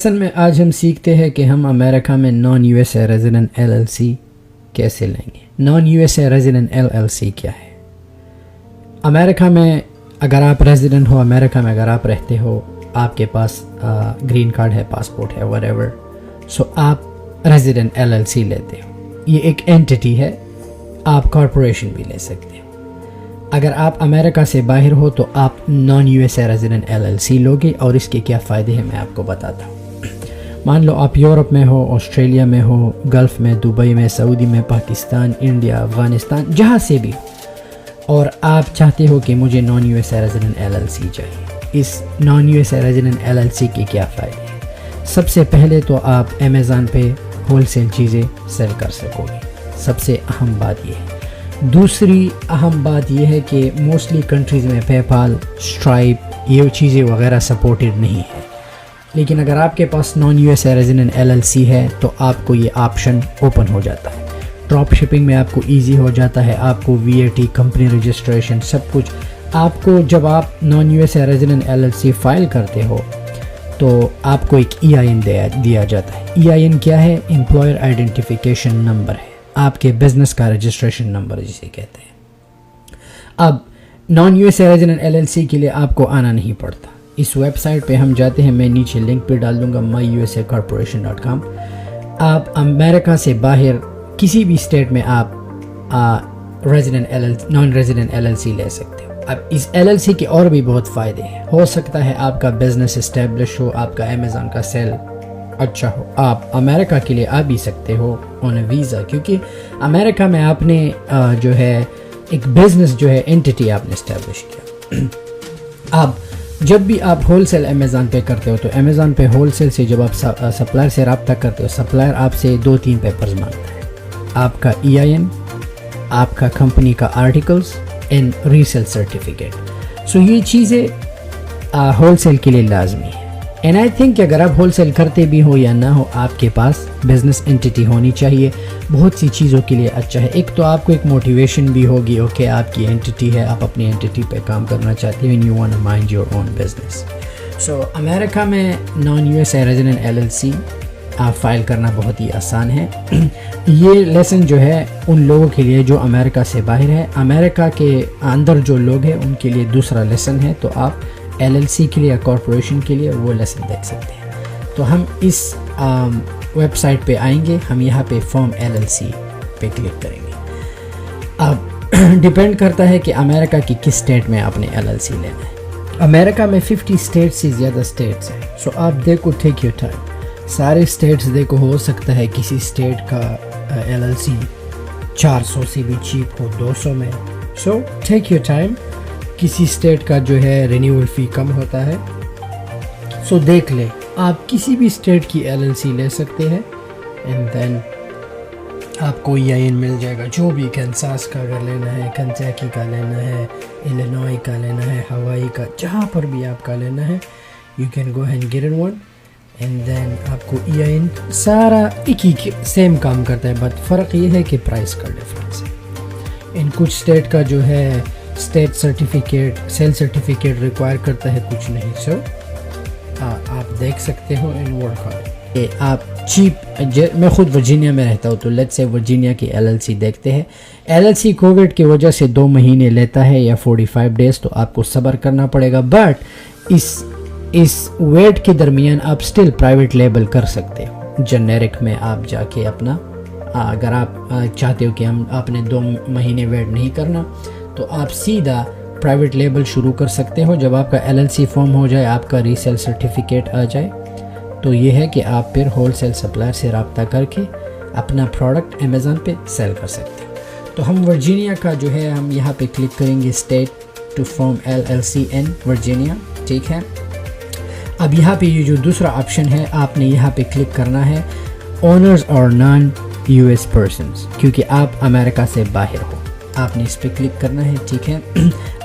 असल में आज हम सीखते हैं कि हम अमेरिका में नॉन यूएसए रेजिडेंट एलएलसी कैसे लेंगे। नॉन यूएसए रेजिडेंट एलएलसी क्या है? अमेरिका में अगर आप रेजिडेंट हो, अमेरिका में अगर आप रहते हो, आपके पास ग्रीन कार्ड है, पासपोर्ट है, व्हाटएवर, सो आप रेजिडेंट एलएलसी लेते हो। ये एक एंटिटी है, आप कॉरपोरेशन भी ले सकते हो। अगर आप अमेरिका से बाहर हो तो आप नॉन यूएसए रेजिडेंट एलएलसी लोगे और इसके क्या फ़ायदे हैं मैं आपको बताता हूँ। मान लो आप यूरोप में हो, ऑस्ट्रेलिया में हो, गल्फ़ में, दुबई में, सऊदी में, पाकिस्तान, इंडिया, अफ़गानिस्तान, जहाँ से भी हो, और आप चाहते हो कि मुझे नॉन यूएसए रेजिडेंट एलएलसी चाहिए। इस नॉन यूएसए रेजिडेंट एलएलसी के क्या फ़ायदे हैं? सबसे पहले तो आप अमेज़ॉन पे होलसेल चीज़ें सेल कर सकोगे, सबसे अहम बात यह है। दूसरी अहम बात यह है कि मोस्टली कंट्रीज़ में पेपाल, स्ट्राइप, ये चीज़ें वगैरह सपोर्टेड नहीं है। लेकिन अगर आपके पास नॉन यूएसए रेजिडेंट एलएलसी है तो आपको ये ऑप्शन ओपन हो जाता है। ड्रॉप शिपिंग में आपको इजी हो जाता है, आपको वीएटी, कंपनी रजिस्ट्रेशन, सब कुछ आपको, जब आप non USA resident LLC file करते हो तो आपको एक EIN दिया जाता है। EIN क्या है? एम्प्लॉयर आइडेंटिफिकेशन नंबर है, आपके बिजनेस का रजिस्ट्रेशन नंबर जिसे कहते हैं। अब नॉन यूएसए रेजिडेंट एलएलसी के लिए आपको आना नहीं पड़ता। इस वेबसाइट पे हम जाते हैं, मैं नीचे लिंक पे डाल दूंगा, myusacorporation.com। आप अमेरिका से बाहर किसी भी स्टेट में आप नॉन रेजिडेंट एलएलसी ले सकते हो। अब इस एलएलसी के और भी बहुत फ़ायदे हैं। हो सकता है आपका बिजनेस इस्टेब्लिश हो, आपका अमेज़ॉन का सेल अच्छा हो, आप अमेरिका के लिए आ भी सकते हो ऑन अ वीज़ा, क्योंकि अमेरिका में आपने जो है एक बिज़नेस जो है एंटिटी आपने इस्टेब्लिश किया। अब जब भी आप होलसेल अमेज़ॉन पे करते हो तो अमेज़ॉन पे होलसेल से जब आप सप्लायर से रब्ता करते हो, सप्लायर आपसे 2-3 पेपर्स मांगता है, आपका EIN, आपका कंपनी का आर्टिकल्स एंड रीसेल सर्टिफिकेट। सो ये चीज़ें होलसेल के लिए लाजमी है। एंड आई थिंक अगर आप होलसेल करते भी हो या ना हो, आपके पास बिजनेस एंटिटी होनी चाहिए। बहुत सी चीज़ों के लिए अच्छा है। एक तो आपको एक मोटिवेशन भी होगी, ओके आपकी एंटिटी है, आप अपनी एंटिटी पे काम करना चाहते हो, and you want to mind your own business. So America में नॉन यूएसए रेजिडेंट एलएलसी आप फाइल करना बहुत ही आसान है। ये लेसन जो है उन लोगों के लिए जो अमेरिका से बाहर है। अमेरिका के अंदर जो लोग हैं उनके लिए दूसरा लेसन है, तो आप एलएलसी के लिए या कॉरपोरेशन के लिए वो लेसन देख सकते हैं। तो हम इस वेबसाइट पे आएंगे, हम यहाँ पे फॉर्म एलएलसी पे क्लिक करेंगे। अब डिपेंड करता है कि अमेरिका की किस स्टेट में आपने एलएलसी लेना है। अमेरिका में 50 स्टेट से ज़्यादा स्टेट्स हैं। सो आप देखो, टेक योर टाइम, सारे स्टेट्स देखो, हो सकता है किसी स्टेट का एलएलसी 400 से भी चीप हो, 200 में। So take your time. किसी स्टेट का जो है रिन्यूअल फ़ी कम होता है, सो देख ले, आप किसी भी स्टेट की एलएलसी ले सकते हैं एंड देन आपको EIN मिल जाएगा। जो भी कैंसास का अगर लेना है, कंटैकी का लेना है, इलिनॉय का लेना है, हवाई का, जहाँ पर भी आपका लेना है, you can go and get one and then आपको EIN सारा एक ही सेम काम करता है, बट फ़र्क ये है कि प्राइस का डिफरेंस है। इन कुछ स्टेट का जो है state certificate, sale certificate require करता है, कुछ नहीं। सो आप देख सकते हो इन वर्क हार्ड। आप चीप, मैं खुद वर्जीनिया में रहता हूँ, तो लेट्स से वर्जीनिया की एलएलसी देखते हैं। एलएलसी कोविड की वजह से 2 महीने लेता है या 45 डेज़, तो आपको सब्र करना पड़ेगा। बट इस वेट के दरमियान आप स्टिल प्राइवेट लेबल कर सकते हो। जेनेरिक में आप जाके अपना, अगर आप चाहते हो कि आपने 2 महीने वेट नहीं करना, तो आप सीधा प्राइवेट लेबल शुरू कर सकते हो। जब आपका एलएलसी फॉर्म हो जाए, आपका रीसेल सर्टिफिकेट आ जाए, तो ये है कि आप फिर होलसेल सप्लायर से रब्ता करके अपना प्रोडक्ट अमेज़ॉन पे सेल कर सकते हो। तो हम वर्जीनिया का जो है, हम यहाँ पे क्लिक करेंगे, state to form LLC in Virginia, ठीक है। अब यहाँ पे ये जो दूसरा ऑप्शन है, आपने यहाँ पे क्लिक करना है ओनर्स और नॉन US पर्सन्स, क्योंकि आप अमेरिका से बाहर हो, आपने इस पर क्लिक करना है, ठीक है।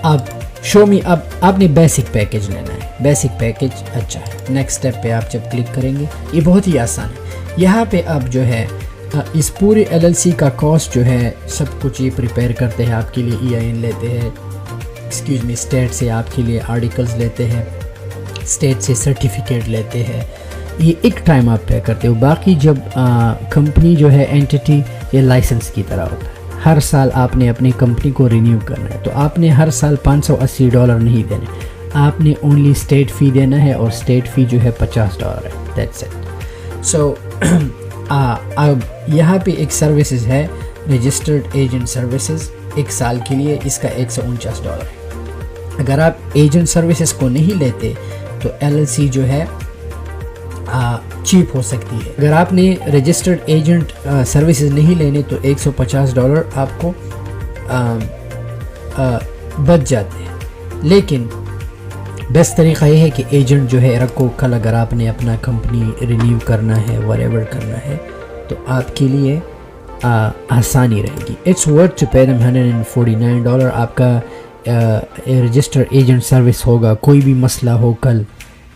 अब शो मी, अब आपने बेसिक पैकेज लेना है, बेसिक पैकेज अच्छा है। नेक्स्ट स्टेप पे आप जब क्लिक करेंगे, ये बहुत ही आसान है। यहाँ पे आप जो है इस पूरे LLC का कॉस्ट जो है, सब कुछ ये प्रिपेयर करते हैं आपके लिए, EIN लेते हैं, एक्सक्यूज मी, स्टेट से आपके लिए आर्टिकल्स लेते हैं, स्टेट से सर्टिफिकेट लेते हैं, ये एक टाइम आप पे करते हो, बाकी जब कंपनी जो है एंटिटी ये लाइसेंस की तरह होता है, हर साल आपने अपनी कंपनी को रिन्यू करना है, तो आपने हर साल $580 नहीं देने, आपने ओनली स्टेट फ़ी देना है और स्टेट फ़ी जो है $50 है, दैट्स इट। सो अब यहाँ पे एक सर्विसेज है रजिस्टर्ड एजेंट सर्विसेज, एक साल के लिए इसका $149 है। अगर आप एजेंट सर्विसेज को नहीं लेते तो LLC जो है चीप हो सकती है। अगर आपने रजिस्टर्ड एजेंट सर्विसेज नहीं लेने तो $150 आपको बच जाते हैं। लेकिन बेस्ट तरीक़ा यह है कि एजेंट जो है रखो, कल अगर आपने अपना कंपनी रिन्यू करना है, वरेवर करना है, तो आपके लिए आसानी रहेगी। It's worth to pay them $149। आपका रजिस्टर्ड एजेंट सर्विस होगा, कोई भी मसला हो कल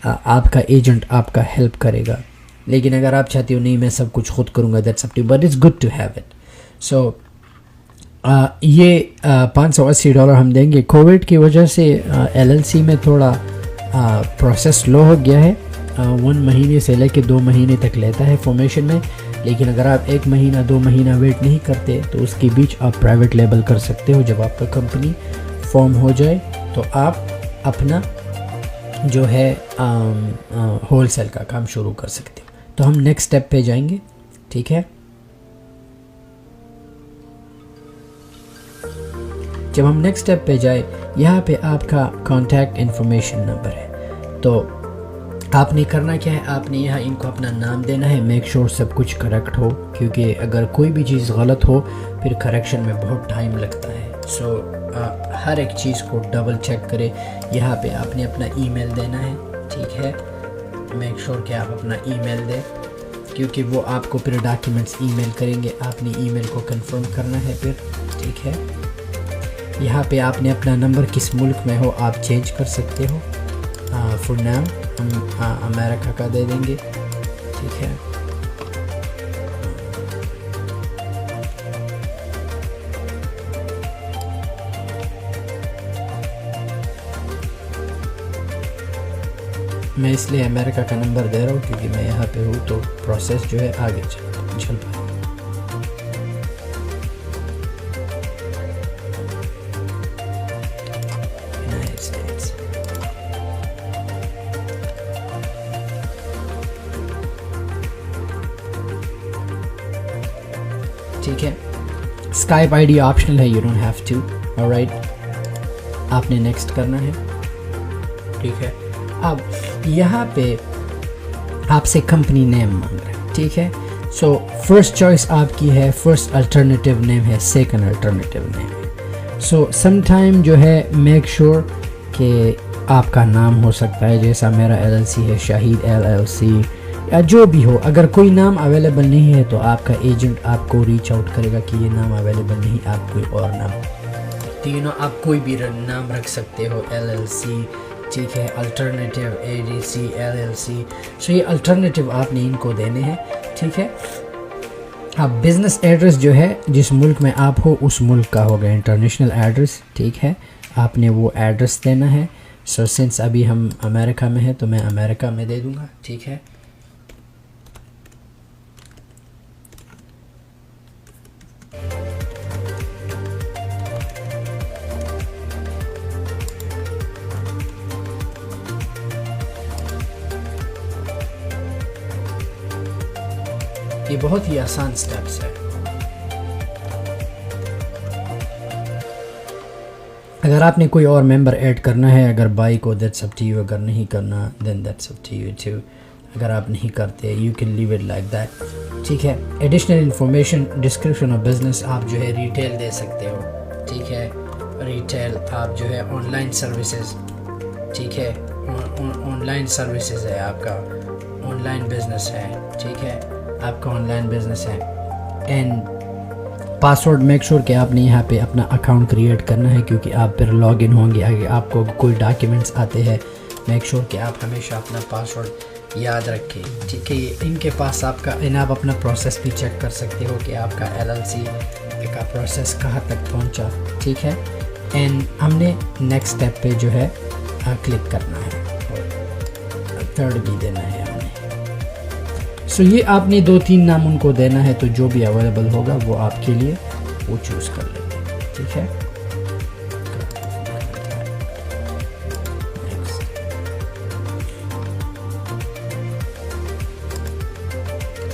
आपका एजेंट आपका हेल्प करेगा। लेकिन अगर आप चाहते हो नहीं मैं सब कुछ खुद करूँगा, that's up to, but it's good to have it. So ये $580 हम देंगे। कोविड की वजह से LLC में थोड़ा प्रोसेस स्लो हो गया है, 1 महीने से लेके 2 महीने तक लेता है फॉर्मेशन में। लेकिन अगर आप 1 महीना 2 महीना वेट नहीं करते तो उसके बीच आप प्राइवेट लेबल कर सकते हो। जब आपका कंपनी फॉर्म हो जाए तो आप अपना जो है होलसेल का काम शुरू कर सकते हो। तो हम नेक्स्ट स्टेप पे जाएंगे, ठीक है। जब हम नेक्स्ट स्टेप पे जाए, यहाँ पे आपका कॉन्टैक्ट इन्फॉर्मेशन नंबर है। तो आपने करना क्या है, आपने यहाँ इनको अपना नाम देना है। मेक श्योर सब कुछ करेक्ट हो, क्योंकि अगर कोई भी चीज़ गलत हो फिर करेक्शन में बहुत टाइम लगता है। सो हर एक चीज़ को डबल चेक करें। यहाँ पे आपने अपना ईमेल देना है, ठीक है। मेक श्योर कि आप अपना ईमेल दें, क्योंकि वो आपको फिर डॉक्यूमेंट्स ईमेल करेंगे। आपने ईमेल को कंफर्म करना है फिर, ठीक है। यहाँ पे आपने अपना नंबर किस मुल्क में हो आप चेंज कर सकते हो। फॉर नाउ हम अमेरिका का दे देंगे, ठीक है। मैं इसलिए अमेरिका का नंबर दे रहा हूँ क्योंकि मैं यहाँ पे हूँ, तो प्रोसेस जो है आगे चल पाए। यूनाइटेड स्टेट्स, ठीक है। स्काइप आईडी ऑप्शनल है, you don't have to, alright. आपने नेक्स्ट करना है, ठीक है। अब यहाँ पे आपसे कंपनी नेम मांग रहा है, ठीक है। सो फर्स्ट चॉइस आपकी है, फर्स्ट अल्टरनेटिव नेम है, सेकंड अल्टरनेटिव नेम है। सो समटाइम जो है मेक श्योर कि आपका नाम हो सकता है, जैसा मेरा LLC है शाहिद LLC या जो भी हो। अगर कोई नाम अवेलेबल नहीं है तो आपका एजेंट आपको रीच आउट करेगा कि ये नाम अवेलेबल नहीं, आप कोई और नाम, तीनों आप कोई भी नाम रख सकते हो, LLC, ठीक है, अल्टरनेटिव ADC LLC। सो ये अल्टरनेटिव आपने इनको देने हैं, ठीक है। अब बिज़नेस एड्रेस जो है जिस मुल्क में आप हो उस मुल्क का होगा इंटरनेशनल एड्रेस, ठीक है। आपने वो एड्रेस देना है। सो सिंस अभी हम अमेरिका में हैं तो मैं अमेरिका में दे दूँगा, ठीक है। ये बहुत ही आसान स्टेप्स है। अगर आपने कोई और मेंबर ऐड करना है, अगर बाई को, दैट्स अप टू यू। अगर नहीं करना then that's up to you too. अगर आप नहीं करते you can leave it like that, ठीक है। Additional information, description of business, आप जो है रिटेल दे सकते हो, ठीक है। रिटेल आप जो है ऑनलाइन सर्विसेज, ठीक है। ऑनलाइन सर्विसेज है आपका, ऑनलाइन बिजनेस है, ठीक है। आपका ऑनलाइन बिजनेस है। एंड पासवर्ड मेक श्योर कि आपने यहाँ पे अपना अकाउंट क्रिएट करना है, क्योंकि आप फिर लॉग इन होंगे। अगर आपको कोई डॉक्यूमेंट्स आते हैं मेक श्योर कि आप हमेशा अपना पासवर्ड याद रखें, ठीक है। इनके पास आपका आप अपना प्रोसेस भी चेक कर सकते हो कि आपका LLC का प्रोसेस कहाँ तक पहुँचा, ठीक है। एंड हमने नेक्स्ट स्टेप पे जो है क्लिक करना है और थर्ड भी देना है हमने, सो ये आपने 2-3 नाम उनको देना है, तो जो भी अवेलेबल होगा वो आपके लिए वो चूज़ कर लेंगे, ठीक है।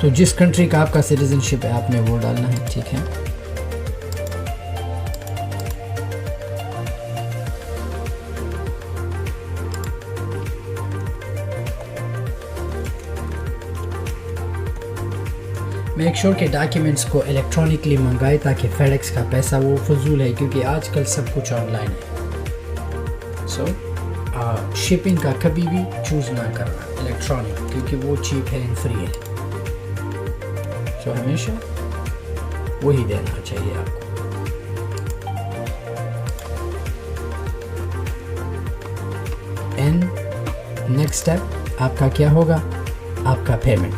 तो जिस कंट्री का आपका सिटीजनशिप है आपने वो डालना है, ठीक है। मेक श्योर के डॉक्यूमेंट्स को इलेक्ट्रॉनिकली मंगाए ताकि फेडेक्स का पैसा वो फजूल है, क्योंकि आजकल सब कुछ ऑनलाइन है। सो शिपिंग का कभी भी चूज़ ना करना इलेक्ट्रॉनिक, क्योंकि वो चीप है एंड फ्री है। सो हमेशा वही देना चाहिए आपको। एंड नेक्स्ट स्टेप आपका क्या होगा, आपका पेमेंट।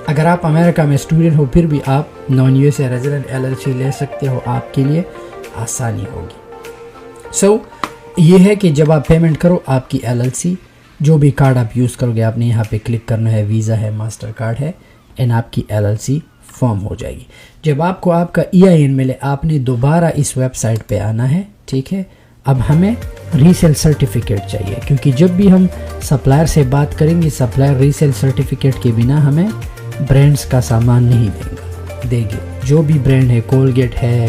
अगर आप अमेरिका में स्टूडेंट हो फिर भी आप नॉन यूएसए रेजिडेंट एलएलसी ले सकते हो, आपके लिए आसानी होगी। सो ये है कि जब आप पेमेंट करो आपकी एलएलसी जो भी कार्ड आप यूज़ करोगे आपने यहाँ पे क्लिक करना है, वीज़ा है, मास्टर कार्ड है, एंड आपकी एलएलसी फॉर्म हो जाएगी। जब आपको आपका EIN मिले आपने दोबारा इस वेबसाइट पे आना है, ठीक है। अब हमें रीसेल सर्टिफिकेट चाहिए, क्योंकि जब भी हम सप्लायर से बात करेंगे सप्लायर रीसेल सर्टिफिकेट के बिना हमें ब्रांड्स का सामान नहीं देंगे। जो भी ब्रांड है, कोलगेट है,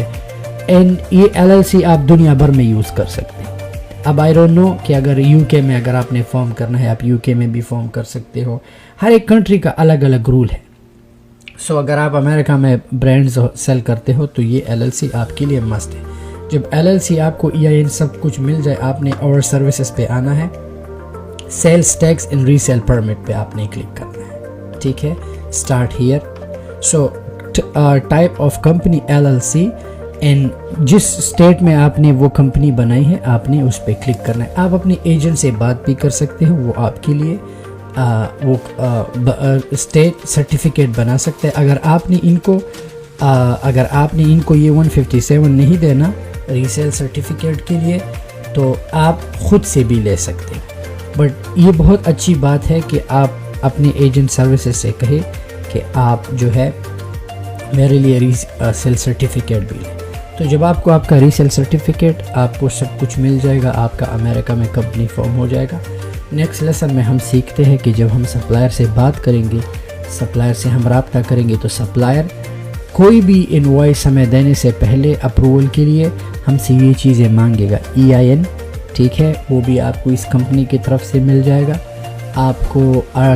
एंड ये एलएलसी आप दुनिया भर में यूज़ कर सकते हैं। अब आई डोंट नो कि अगर यूके में अगर आपने फॉर्म करना है आप यूके में भी फॉर्म कर सकते हो, हर एक कंट्री का अलग अलग रूल है। सो अगर आप अमेरिका में ब्रांड्स सेल करते हो तो ये एलएलसी आपके लिए मस्ट है। जब एलएलसी आपको EIN सब कुछ मिल जाए आपने और सर्विसेज पे आना है, sales tax and resale permit पे आपने क्लिक करना है, ठीक है। Start here. So type of company LLC and जिस स्टेट में आपने वो कंपनी बनाई है आपने उस पर क्लिक करना है। आप अपने एजेंट से बात भी कर सकते हो, वो आपके लिए स्टेट सर्टिफिकेट बना सकते हैं। अगर आपने इनको ये 157 नहीं देना रीसेल सर्टिफिकेट के लिए तो आप ख़ुद से भी ले सकते हैं। बट ये बहुत अच्छी बात है कि आप अपने एजेंट सर्विसेज से कहे कि आप जो है मेरे लिए रीसेल सर्टिफिकेट भी लें। तो जब आपको आपका रीसेल सर्टिफिकेट आपको सब कुछ मिल जाएगा, आपका अमेरिका में कंपनी फॉर्म हो जाएगा। नेक्स्ट लेसन में हम सीखते हैं कि जब हम सप्लायर से बात करेंगे, सप्लायर से हम रब्ता करेंगे तो सप्लायर कोई भी इनवॉइस हमें देने से पहले अप्रूवल के लिए हमसे ये चीज़ें मांगेगा। EIN, ठीक है, वो भी आपको इस कंपनी की तरफ से मिल जाएगा। आपको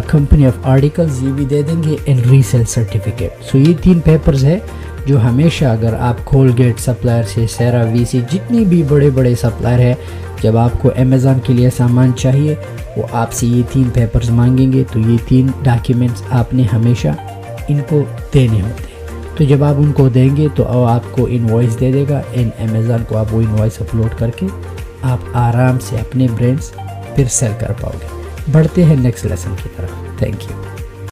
कंपनी ऑफ आर्टिकल्स ये भी दे देंगे एंड रीसेल सर्टिफिकेट। सो ये 3 पेपर्स है जो हमेशा अगर आप कोलगेट सप्लायर से, सेरा, VC, जितनी भी बड़े बड़े सप्लायर है, जब आपको अमेज़ॉन के लिए सामान चाहिए वो आपसे ये 3 पेपर्स मांगेंगे। तो ये 3 डॉक्यूमेंट्स आपने हमेशा इनको देने होते हैं। तो जब आप उनको देंगे तो आपको इनवॉइस दे देगा एंड अमेज़ॉन को आप वो इनवॉइस अपलोड करके आप आराम से अपने ब्रांड्स फिर सेल कर पाओगे। बढ़ते हैं नेक्स्ट लेसन की तरफ। Thank you.